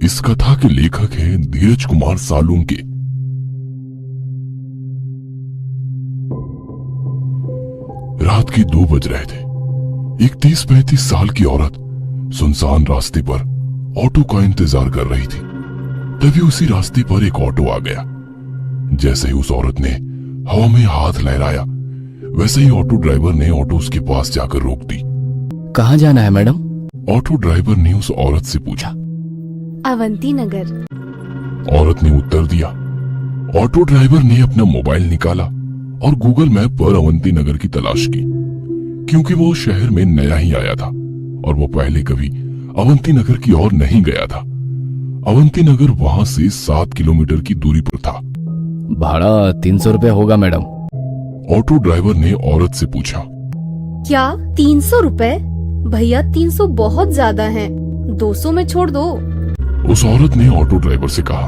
इस कथा के लेखक हैं धीरज कुमार सालुंके। रात के 2 बज रहे थे। एक 30-35 साल की औरत सुनसान रास्ते पर ऑटो का इंतजार कर रही थी। तभी उसी रास्ते पर एक ऑटो आ गया। जैसे ही उस औरत ने हवा में हाथ लहराया, वैसे ही ऑटो ड्राइवर ने ऑटो उसके पास जाकर रोक दी। कहाँ जाना है मैडम? ऑटो ड्राइवर ने उस औरत से पूछा। अवंती नगर। औरत ने उत्तर दिया। ऑटो ड्राइवर ने अपना मोबाइल निकाला और गूगल मैप पर अवंती नगर की तलाश की, क्योंकि वो शहर में नया ही आया था और वो पहले कभी अवंती नगर की ओर नहीं गया था। अवंती नगर वहां से 7 किलोमीटर की दूरी पर था। भाड़ा 300 रुपए होगा मैडम। ऑटो ड्राइवर ने औरत से पूछा। क्या 300 रुपए? भैया 300 बहुत ज्यादा है, 200 में छोड़ दो। उस औरत ने ऑटो ड्राइवर से कहा।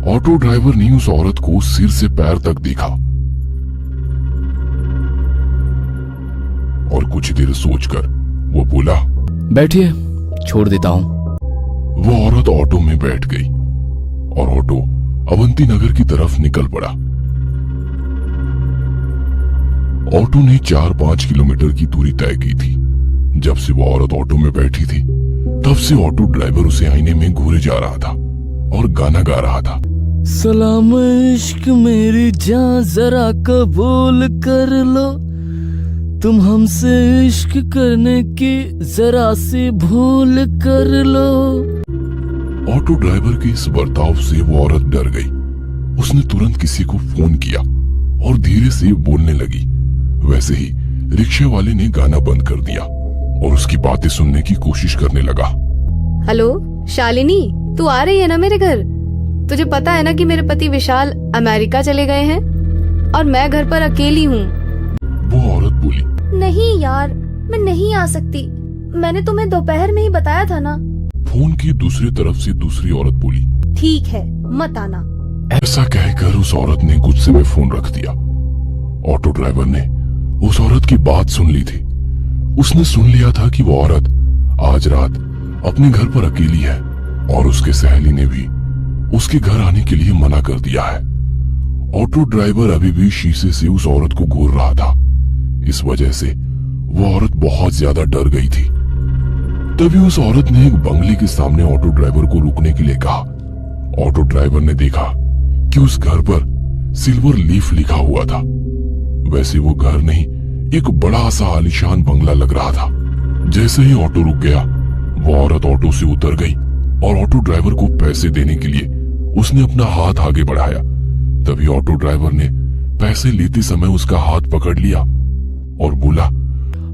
ऑटो ड्राइवर ने उस औरत को सिर से पैर तक देखा और कुछ देर सोचकर वो बोला, बैठिए, छोड़ देता हूँ। वो औरत ऑटो में बैठ गई और ऑटो अवंती नगर की तरफ निकल पड़ा। ऑटो ने 4-5 किलोमीटर की दूरी तय की थी। जब से वो औरत ऑटो में बैठी थी, तब से ऑटो ड्राइवर उसे आईने में घूरे जा रहा था और गाना गा रहा था। सलाम इश्क मेरी जान जरा कबूल कर लो, तुम हमसे इश्क करने की जरा सी भूल कर लो। ऑटो ड्राइवर के इस बर्ताव से वो औरत डर गई। उसने तुरंत किसी को फोन किया और धीरे से बोलने लगी। वैसे ही रिक्शे वाले ने गाना बंद कर दिया और उसकी बातें सुनने की कोशिश करने लगा। हेलो शालिनी, तू आ रही है ना मेरे घर? तुझे पता है ना कि मेरे पति विशाल अमेरिका चले गए हैं और मैं घर पर अकेली हूँ। वो औरत बोली। नहीं यार, मैं नहीं आ सकती। मैंने तुम्हें दोपहर में ही बताया था ना। फोन की दूसरी तरफ से दूसरी औरत बोली। ठीक है, मत आना। ऐसा कहकर उस औरत ने गुस्से में फोन रख दिया। ऑटो ड्राइवर ने उस औरत की बात सुन ली थी। उसने सुन लिया था कि वो औरत आज रात अपने घर पर अकेली है और उसके सहेली ने भी उसके घर आने के लिए मना कर दिया है। ऑटो ड्राइवर अभी भी शीशे से उस औरत को घूर रहा था। इस वजह से वो औरत बहुत ज्यादा डर गई थी। तभी उस औरत ने एक बंगले के सामने ऑटो ड्राइवर को रुकने के लिए कहा। ऑटो ड्राइवर ने देखा कि उस घर पर सिल्वर लीफ लिखा हुआ था। वैसे वो घर नहीं, एक बड़ा सा आलीशान बंगला लग रहा था। जैसे ही ऑटो रुक गया, वो औरत ऑटो से उतर गई और ऑटो ड्राइवर को पैसे देने के लिए उसने अपना हाथ आगे बढ़ाया। तभी ऑटो ड्राइवर ने पैसे लेते समय उसका हाथ पकड़ लिया और बोला,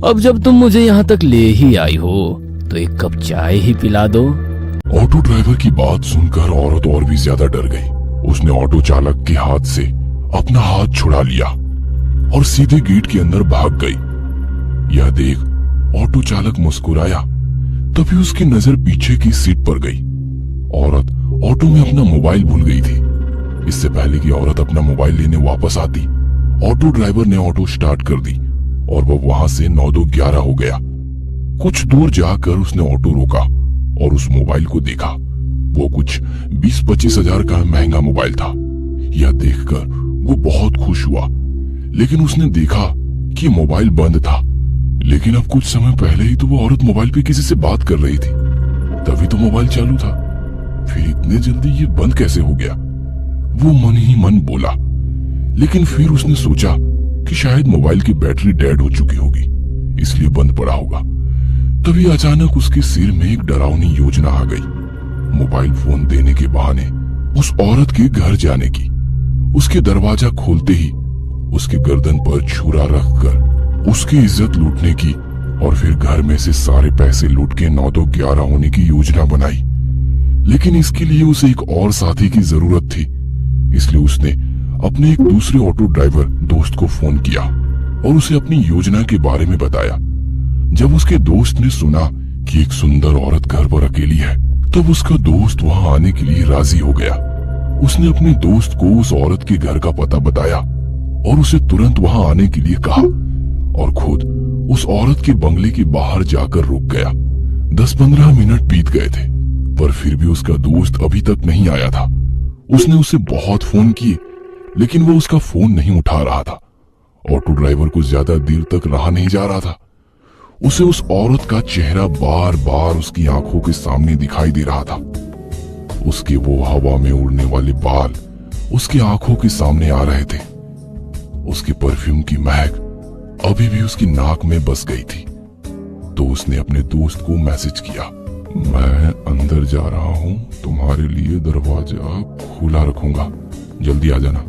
अब जब तुम मुझे यहाँ तक ले ही आई हो तो एक कप चाय ही पिला दो। ऑटो ड्राइवर की बात सुनकर औरत और भी ज्यादा डर गई। उसने ऑटो चालक के हाथ से अपना हाथ छुड़ा लिया और सीधे गेट के अंदर भाग गई। यह देख ऑटो चालक मुस्कुराया। तभी उसकी नजर पीछे की सीट पर गई। औरत ऑटो में अपना मोबाइल भूल गई थी। इससे पहले कि औरत अपना मोबाइल लेने वापस आती, ऑटो ड्राइवर ने ऑटो स्टार्ट कर दी और वो वहां से 9-2-11 हो गया। कुछ दूर जाकर उसने ऑटो रोका और उस मोबाइल को देखा। वो कुछ 20-25 हजार का महंगा मोबाइल था। यह देखकर वो बहुत खुश हुआ, लेकिन उसने देखा कि मोबाइल बंद था। लेकिन अब कुछ समय पहले ही तो वो औरत मोबाइल पे किसी से बात कर रही थी, तभी तो मोबाइल चालू था। फिर इतने जल्दी ये बंद कैसे हो गया? वो मन ही मन बोला। लेकिन फिर उसने सोचा कि शायद मोबाइल की बैटरी डेड हो चुकी होगी, इसलिए बंद पड़ा होगा। तभी अचानक उसके सिर में एक डरावनी योजना आ गई। मोबाइल फोन देने के बहाने उस औरत के घर जाने की। उसके दरवाजा खोलते ही उसके गर्दन पर छुरा रखकर उसकी इज्जत लूटने की और फिर घर में से सारे पैसे लूट के 9-2-11 होने की योजना बनाई। लेकिन इसके लिए उसे एक और साथी की जरूरत थी, इसलिए उसने अपने एक दूसरे ऑटो ड्राइवर दोस्त को फोन किया और उसे अपनी योजना के बारे में बताया। जब उसके दोस्त ने सुना कि एक सुंदर औरत घर पर अकेली है, तब उसका दोस्त वहां आने के लिए राजी हो गया। उसने अपने दोस्त को उस औरत के घर का पता बताया और उसे तुरंत वहां आने के लिए कहा और खुद उस औरत के बंगले के बाहर जाकर रुक गया। 10-15 मिनट बीत गए थे। पर फिर भी उसका दोस्त अभी तक नहीं आया था। उसने उसे बहुत फोन किए, लेकिन वो उसका फोन नहीं उठा रहा था। ऑटो ड्राइवर को ज्यादा देर तक रहा नहीं जा रहा था। उसे उस औरत का चेहरा बार बार उसकी आंखों के सामने दिखाई दे रहा था। उसके वो हवा में उड़ने वाले बाल उसकी आंखों के सामने आ रहे थे। उसके परफ्यूम की महक अभी भी उसकी नाक में बस गई थी। तो उसने अपने दोस्त को मैसेज किया, मैं अंदर जा रहा हूं, तुम्हारे लिए दरवाजा खुला रखूंगा, जल्दी आ जाना।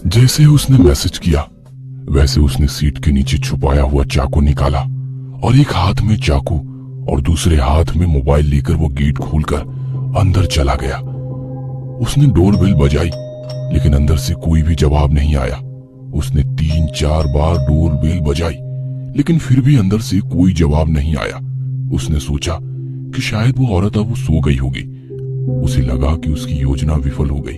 जैसे उसने मैसेज किया वैसे उसने सीट के नीचे छुपाया हुआ चाकू निकाला और एक हाथ में चाकू और दूसरे हाथ में मोबाइल लेकर वो गेट खोलकर अंदर चला गया। उसने डोरबेल बजाई, लेकिन अंदर से कोई भी जवाब नहीं आया। उसने 3-4 बार डोरबेल बजाई, लेकिन फिर भी अंदर से कोई जवाब नहीं आया। उसने सोचा कि शायद वो औरत अब सो गई होगी। उसे लगा कि उसकी योजना विफल हो गई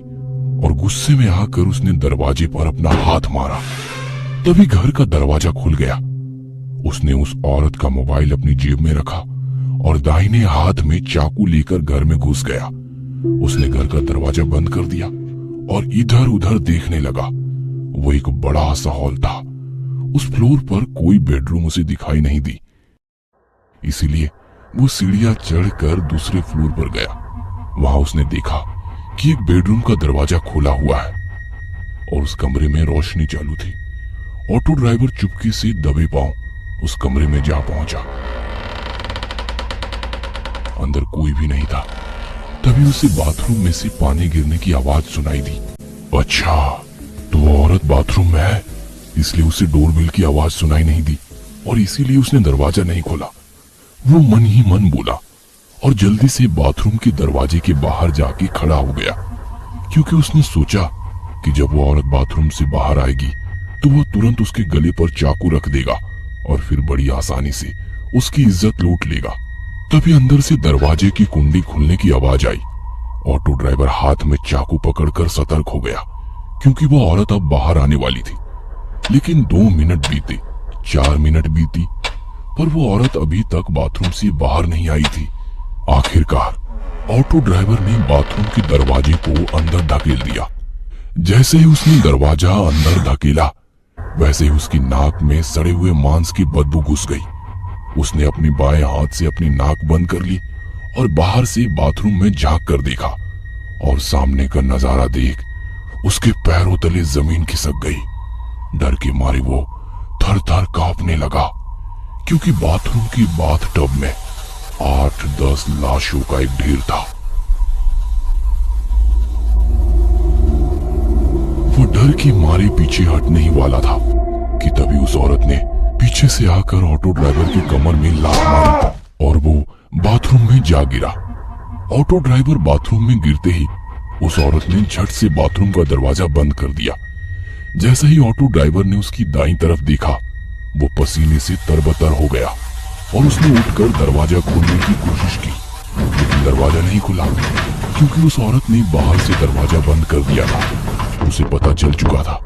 और गुस्से में आकर उसने दरवाजे पर अपना हाथ मारा। तभी घर का दरवाजा खुल गया। उसने उस औरत का मोबाइल अपनी जेब में रखा और दाहिने हाथ में चाकू लेकर घर में घुस गया। उसने घर का दरवाजा बंद कर दिया और इधर उधर देखने लगा। वो एक बड़ा सा हॉल था। उस फ्लोर पर कोई बेडरूम उसे दिखाई नहीं दी, इसीलिए वो सीढ़ियां चढ़कर दूसरे फ्लोर पर गया। वहां उसने देखा कि एक बेडरूम का दरवाजा खुला हुआ है और उस कमरे में रोशनी चालू थी। ऑटो ड्राइवर चुपके से दबे पांव उस कमरे में जा पहुंचा। अंदर कोई भी नहीं था। तभी उसे बाथरूम में से पानी गिरने की आवाज सुनाई दी। अच्छा, तो वो औरत बाथरूम में है, इसलिए उसे डोरबेल की आवाज सुनाई नहीं दी और इसीलिए उसने दरवाजा नहीं खोला। वो मन ही मन बोला और जल्दी से बाथरूम के दरवाजे के बाहर जाके खड़ा हो गया, क्योंकि उसने सोचा कि जब वो औरत बाथरूम से बाहर आएगी तो वो तुरंत उसके गले पर चाकू रख देगा और फिर बड़ी आसानी से उसकी इज्जत लूट लेगा। तभी अंदर से दरवाजे की कुंडी खुलने की आवाज आई। ऑटो ड्राइवर हाथ में चाकू पकड़कर सतर्क हो गया, क्योंकि वो औरत अब बाहर आने वाली थी। लेकिन 2 मिनट बीते, 4 मिनट बीती, पर वो औरत अभी तक बाथरूम से बाहर नहीं आई थी। आखिरकार ऑटो ड्राइवर ने बाथरूम के दरवाजे को अंदर धकेल दिया। जैसे ही उसने दरवाजा अंदर धकेला वैसे ही उसकी नाक में सड़े हुए मांस की बदबू घुस गई। उसने अपनी बाएं हाथ से अपनी नाक बंद कर ली और बाहर से बाथरूम में झांक कर देखा और सामने का नजारा देख उसके पैरों तले जमीन खिसक गई। डर के मारे वो थर थर कांपने लगा, क्योंकि बाथरूम की बाथ टब में 8-10 लाशों का एक ढेर था। वो डर के मारे पीछे हटने ही वाला था कि तभी उस औरत ने पीछे से आकर ऑटो ड्राइवर की कमर में लात मारी और वो बाथरूम में जा गिरा। ऑटो ड्राइवर बाथरूम में गिरते ही उस औरत ने झट से बाथरूम का दरवाजा बंद कर दिया। जैसे ही ऑटो ड्राइवर ने उसकी दाईं तरफ देखा, वो पसीने से तरबतर हो गया और उसने उठकर दरवाजा खोलने की कोशिश की, लेकिन दरवाजा नहीं खुला, क्योंकि उस औरत ने बाहर से दरवाजा बंद कर दिया था। उसे पता चल चुका था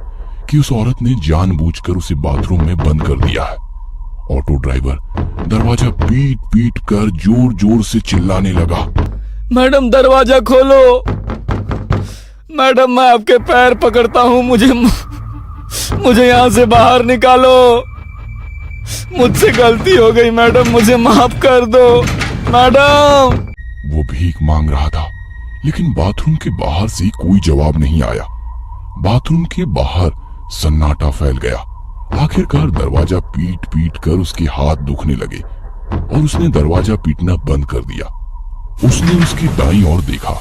कि उस औरत ने जानबूझकर उसे बाथरूम में बंद कर दिया है। ऑटो ड्राइवर दरवाजा पीट पीट कर जोर जोर से चिल्लाने लगा, मैडम दरवाजा खोलो, मैडम मैं आपके पैर पकड़ता हूँ, मुझे यहाँ से बाहर निकालो, मुझसे गलती हो गई मैडम, मुझे माफ कर दो मैडम। वो भीख मांग रहा था, लेकिन बाथरूम के बाहर से कोई जवाब नहीं आया। बाथरूम के बाहर सन्नाटा फैल गया। आखिरकार दरवाजा पीट पीट कर उसके हाथ दुखने लगे और उसने दरवाजा पीटना बंद कर दिया। उसने उसकी दाईं ओर देखा,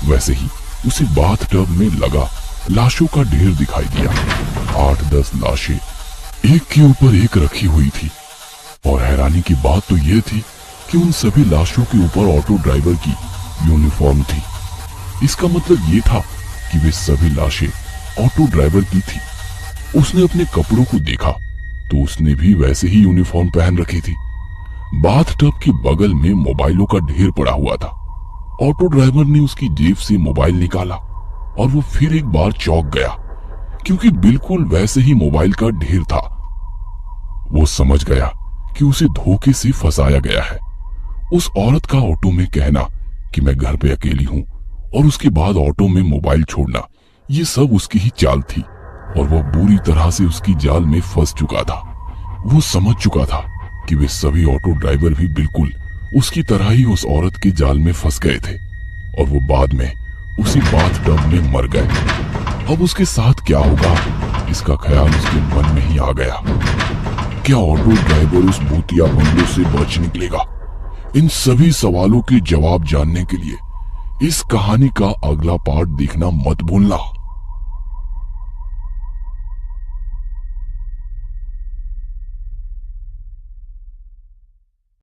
वैसे ही उसे बाथ टब में लगा लाशों का ढेर दिखाई दिया। 8-10 लाशें एक के ऊपर एक रखी हुई थी और हैरानी की बात तो यह थी कि उन सभी लाशों के ऊपर ऑटो ड्राइवर की यूनिफॉर्म थी। इसका मतलब ये था कि वे सभी लाशें ऑटो ड्राइवर की थी। उसने अपने कपड़ों को देखा तो उसने भी वैसे ही यूनिफॉर्म पहन रखी थी। बाथ टब के बगल में मोबाइलों का ढेर पड़ा हुआ था। ऑटो ड्राइवर ने उसकी जेब से मोबाइल निकाला और वो फिर एक बार चौंक गया, क्योंकि बिल्कुल वैसे ही मोबाइल का ढेर था। वो समझ गया कि उसे धोखे से फंसाया गया है। उस औरत का ऑटो में कहना कि मैं घर पे अकेली हूँ, और उसके बाद ऑटो में मोबाइल छोड़ना, ये सब उसकी ही चाल थी और वह बुरी तरह से उसकी जाल में फंस चुका था। वो समझ चुका था कि वे सभी ऑटो ड्राइवर भी बिल्कुल उसकी तरह ही उस औरत के जाल में फंस गए थे और वो बाद में उसी बाथटब में मर गए। अब उसके साथ क्या होगा, इसका ख्याल उसके मन में ही आ गया। क्या ऑटो ड्राइवर उस भूतिया बंगलों से बच निकलेगा? इन सभी सवालों के जवाब जानने के लिए इस कहानी का अगला पार्ट देखना मत भूलना।